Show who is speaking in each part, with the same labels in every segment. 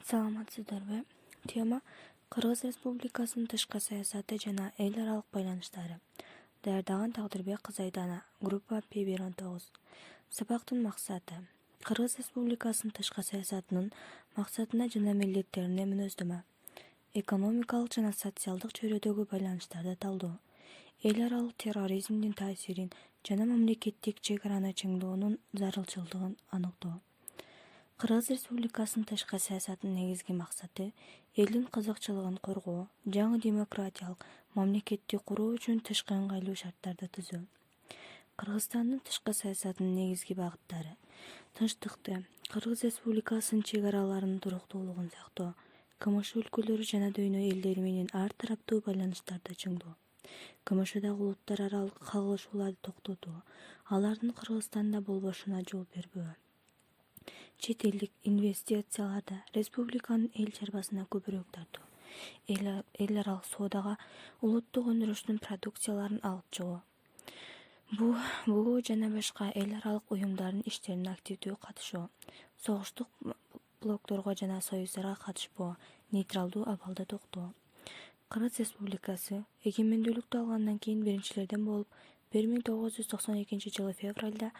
Speaker 1: Саламатсыздарбы? Тема Кыргыз Республикасынын тышкы саясаты жана эл аралык байланыштары. Даярдаган Тагдырбек Кызайдана, группа P119. Сабактын максаты. Кыргыз Республикасынын тышкы саясатынын максатына жана милдеттерине мүнөздөмө. Экономикалык жана социалдык чөйрөдөгү байланыштарды талдоо. Эл аралык терроризмдин таасирин жана мамлекеттик чек араны чыңдоонун зарылчылыгын аныктоо. Кыргыз Республикасынын тышкы саясатынын негизги максаты элдин кызыкчылыгын коргоо, жаңы демократиялык мамлекетти куруу үчүн тышкы ыңгайлуу шарттарды түзүү. Кыргызстандын тышкы саясатынын негизги багыттары: тынчтыкты, Кыргыз Республикасынын чек араларынын туруктуулугун сактоо, КМШ өлкөлөрү жана дүйнө элдери менен ар тараптуу байланыштарды чыңдоо, КМШдагы улуттар аралык кагылышууларды токтотуу, алардын Кыргызстанда болбошуна жол бербөө. Чет элдик инвестицияларды республиканын эл чарбасына көбүрөөк тартуу, эл аралык соодага улуттук өндүрүштүн продукцияларын алып чыгуу. Бул жана башка эл аралык уюмдардын иштерине активдүү катышуу, согуштук блокторго жана союздарга катышпоо, нейтралдуу абалда токтоо. Кыргыз Республикасы эгемендүүлүктү алгандан кийин биринчилерден болуп 1992 февралда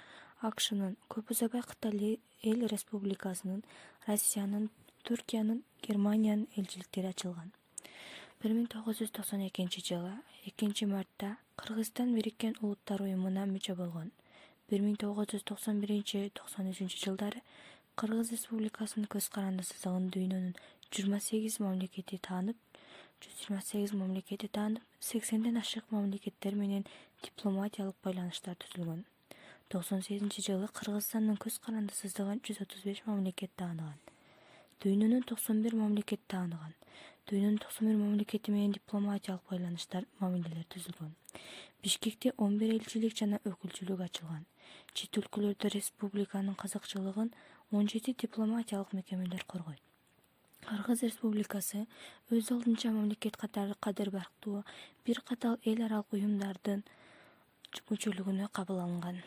Speaker 1: АКШнын көп узабай Кытай эл республикасынын, Россиянын, Түркиянын, Германиянын элчиликтери ачылган. 1992 2 мартта Кыргызстан Бириккен Улуттар уюмуна мүчө болгон. 1991-93 жылдары Кыргыз Республикасынын көз карандысыздыгын дүйнөнүн 128 мамлекети таанып, 80ден ашык мамлекеттер менен дипломатиялык байланыштар түзүлгөн. 98 жылы Кыргызстандын көз карандысыздыгын 135 мамлекет тааныган. Дүйнөнүн 91 мамлекет тааныган. Дүйнөнүн 91 мамлекети менен дипломатиялык байланыштар, мамилелер түзүлгөн. Бишкекте 11 элчилик жана өкүлчүлүк ачылган. Чет өлкөлөрдө республиканын кызыкчылыгын 17 дипломатиялык мекемелер коргойт. Кыргыз Республикасы өз алдынча мамлекет катары кадыр барктуу бир катар эл аралык уюмдардын мүчөлүгүнө кабыл алынган.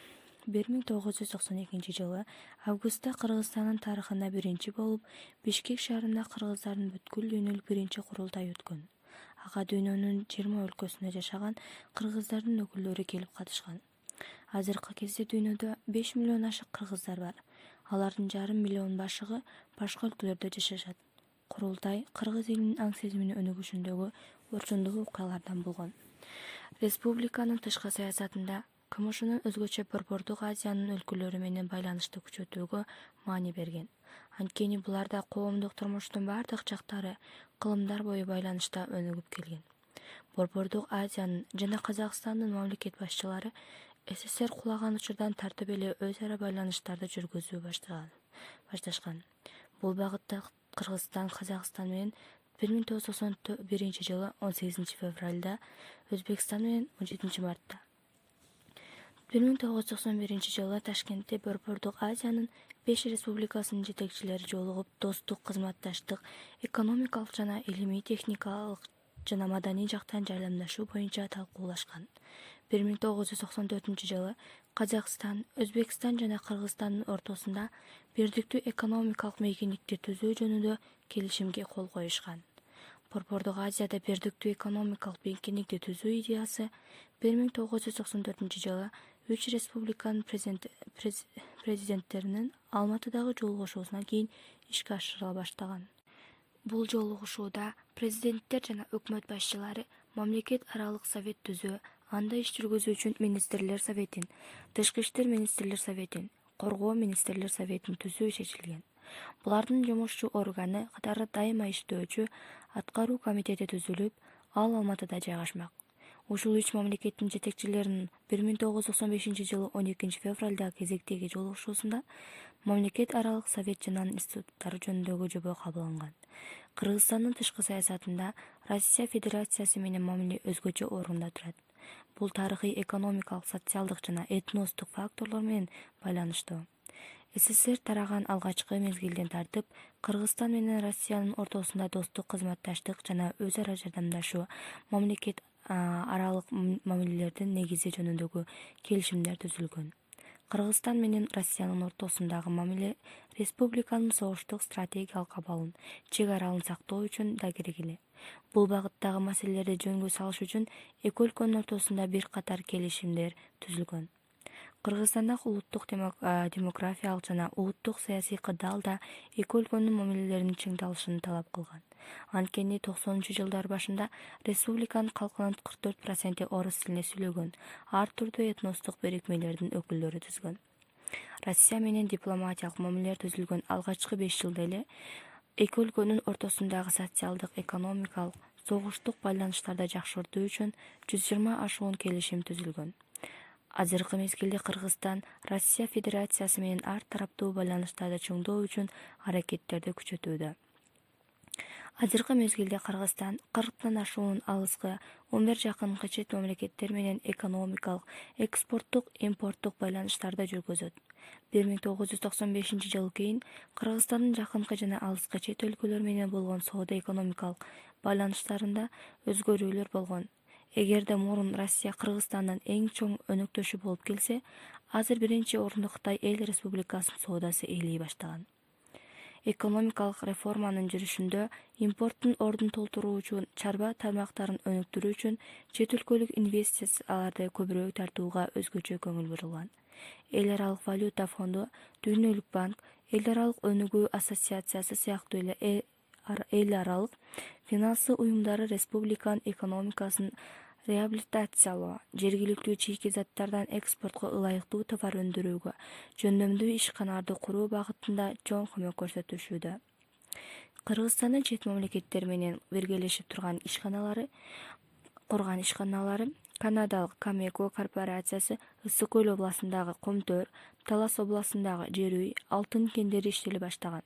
Speaker 1: 1992 жылы августта Кыргызстандын тарыхында биринчи болуп Бишкек шаарында кыргыздардын бүткүл дүйнөлүк биринчи курултай өткөн. Ага дүйнөнүн 20 өлкөсүндө жашаган кыргыздардын өкүлдөрү келип катышкан. Азыркы кезде дүйнөдө 5 миллион ашык кыргыздар бар. Алардын 1,5 миллион башыгы башка өлкөлөрдө жашашат. Курултай кыргыз элинин аң сезимини өнүгүшүндөгү орчундуу окуялардан болгон. Республиканын тышкы саясатында КМШнын өзгөчө Борбордук Азиянын өлкөлөрү менен байланышты күчөтүүгө маани берген. Анткени буларда коомдук турмуштун бардык жактары кылымдар бою байланышта өнүгүп келген. Борбордук Азиянын жана Казакстандын мамлекет башчылары СССР кулаган учурдан тартып эле өз ара байланыштарды жүргүзүү башташкан. Бул багытта Кыргызстан Казакстан менен 1991 жылы 18 февралда, Өзбекстан менен 17 мартта. 1991 жылы Ташкентте Борбордук Азиянын 5 республикасынын жетекчилери жолугуп, достук, кызматташтык, экономикалык жана илимий техникалык жана маданий жактан жардамдашуу боюнча талкуулашкан. 1994 жылы Казакстан, Өзбекстан жана Кыргызстандын ортосунда бирдиктүү экономикалык мейкиндикти түзүү жөнүндө келишимге кол коюшкан. Борбордук Азияда бирдиктүү экономикалык мейкиндикти түзүү идеясы 1994 жылы 3 республиканын президенттеринин Алматыдагы жолугушуусунан кийин ишке ашырыла баштаган. Бул жолугушууда президенттер жана өкмөт башчылары мамлекет аралык совет түзүү, анда иш жүргүзүү үчүн министрлер советин, тышкы иштер министрлер советин, коргоо министрлер советин түзүү чечилген. Булардын жумушчу органы катары дайыма иштөөчү аткаруу комитети түзүлүп, ал Алматыда жайгашмак. Ушул 3 мамлекеттин жетекчилеринин 1995 жылы 12 февралда кезектеги жолугушуусунда мамлекет аралык совет жана институттары жөнүндөгү жобо кабыл алынган. Кыргызстандын тышкы саясатында Россия Федерациясы менен мамиле өзгөчө орунда турат. Бул тарыхый, экономикалык, социалдык жана этностук факторлор менен байланыштуу. СССР тараган алгачкы мезгилден тартып, Кыргызстан менен Россиянын ортосунда достук, кызматташтык жана өз ара жардамдашуу, мамлекет аралык мамилелердин негизи жөнүндөгү келишимдер түзүлгөн. Кыргызстан менен Россиянын ортосундагы мамиле республиканын согуштук стратегиялык абалын, чек аралын сактоо үчүн да киргиле. Бул багыттагы маселелерди жөнгө салыш үчүн эки өлкөнүн ортосунда бир катар келишимдер түзүлгөн. Кыргызстандагы улуттук демографиялык жана улуттук саясий кырдаал да эки өлкөнүн мамилелеринин чыңдалышын талап кылган. Анткени 90-жылдар башында республиканын калкынын 44% орус тилинде сүйлөгөн, ар түрдүү этностук бирикмелердин өкүлдөрү түзгөн. Россия менен дипломатиялык мамилелер түзүлгөн алгачкы 5 жылда эле эки өлкөнүн ортосундагы социалдык, экономикалык, согуштук байланыштарды жакшыртуу үчүн 120 ашуун келишим түзүлгөн. Азыркы мезгилде Кыргызстан Россия Федерациясы менен ар тараптуу байланыштарды чыңдоо үчүн аракеттерди күчөтүүдө. Азыркы мезгилде Кыргызстан 40тан ашуун алыскы 11 жакынкы чет мамлекеттер менен экономикалык, экспорттук, импорттук байланыштарды жүргүзөт. 1995 жылы кийин Кыргызстандын жакынкы жана алыскы чет өлкөлөр менен болгон соода-экономикалык байланыштарында өзгөрүүлөр болгон. Эгерде мурун Россия Кыргызстандын эң чоң өнөктөшү болуп келсе, азыр биринчи орунду Кытай Эл Республикасынын соодасы ээлей баштаган. Экономикалык реформанын жүрүшүндө импорттун ордун толтуруу үчүн, чарба тармактарын өнүктүрүү үчүн чет өлкөлүк инвестицияларды көбүрөөк тартууга өзгөчө көңүл бурулган. Эл аралык валюта фонду, Дүйнөлүк банк, Эл аралык өнүгүү ассоциациясы сыяктуу эле эл аралык финансы уюмдары республиканын экономикасын реабилитациялоо, жергиликтүү чийки заттардан экспортко ылайыктуу товар өндүрүүгө, жөндөмдүү ишканаларды куруу багытында чоң көмөк көрсөтүшүүдө. Кыргызстандын чет мамлекеттер менен биргелешип курган ишканалары Канадалык Камеко корпорациясы Ысык көл областындагы Комтөр, Талас областындагы Жерүй, алтын кендери иштеле баштаган.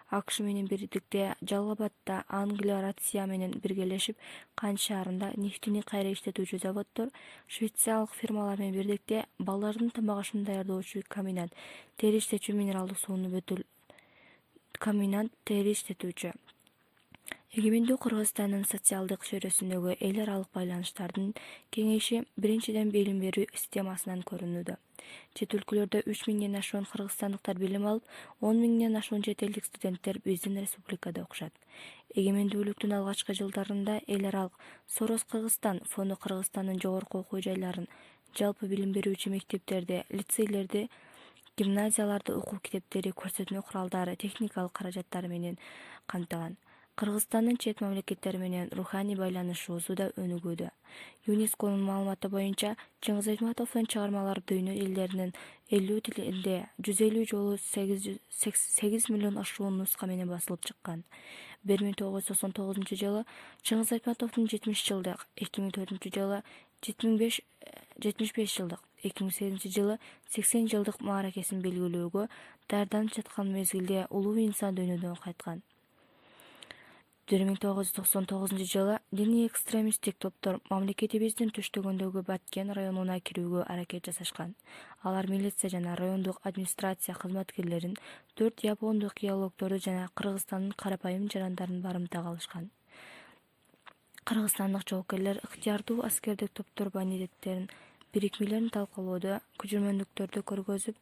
Speaker 1: АКШ менен бирдикте Жалал-Абадда, Англия, Россия менен биргелешип Кан шаарында нефтини кайра иштетүүчү заводдор, швейцариялык фирмалар менен бирдикте балдардын тамак ашын даярдоочу комбинат, тери иштетүүчү минералдык сууну комбинат, тери иштетүүчү. Эгемендүү Кыргызстандын социалдык чөйрөсүндөгү эл аралык байланыштардын кеңейиши биринчиден билим берүү системасынан көрүнүүдө. Чет өлкөлөрдө 3000ден ашуун кыргызстандыктар билим алып, 10 000ден ашуун чет элдик студенттер биздин республикада окушат. Эгемендүүлүктүн алгачкы жылдарында эл аралык Сорос Кыргызстан фонду Кыргызстандын жогорку окуу жайларын, жалпы билим берүүчү мектептерди, лицейлерди, гимназияларды окуу китептери, көрсөтмө куралдары, техникалык каражаттары менен камтыган. Кыргызстандын чет мамлекеттер менен руханий байланышуусу да өнүгүүдө. ЮНЕСКОнун маалыматы боюнча, Чыңгыз Айтматовдун чыгармалары дүйнө элдеринин 50 тилинде 150 жолу 8 миллион ашуун нуска менен басылып чыккан. 1999 жылы Чыңгыз Айтматовдун 70 жылдык, 2004 жылы 75 жылдык, 2008 жылы 80 жылдык мааракесин белгилөөгө даярданып жаткан мезгилде улуу инсан дүйнөдөн кайткан. 1999 жылы диний экстремисттик топтор мамлекетибиздин түштүгүндөгү Баткен районуна кирүүгө аракет жасашкан. Алар милиция жана райондук администрация кызматкерлерин, 4 япондук геологторду жана Кыргызстандын карапайым жарандарын барымтага алышкан. Кыргызстандык жоокерлер ыктыярдуу аскердик топтор бандиттердин бирикмелерин талкалоодо күчүрмөндүктөрдү көргөзүп,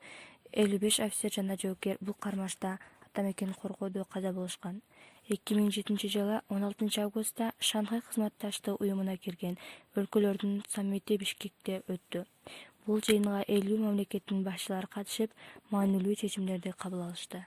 Speaker 1: 55 офицер жана жоокер бул кармашта атамекени коргоодо каза болушкан. 2007 жылы 16 августта Шанхай кызматташтык уюмуна кирген өлкөлөрдүн саммити Бишкекте өттү. Бул жыйынга 50 мамлекеттин башчылары катышып, маанилүү чечимдерди кабыл алышты.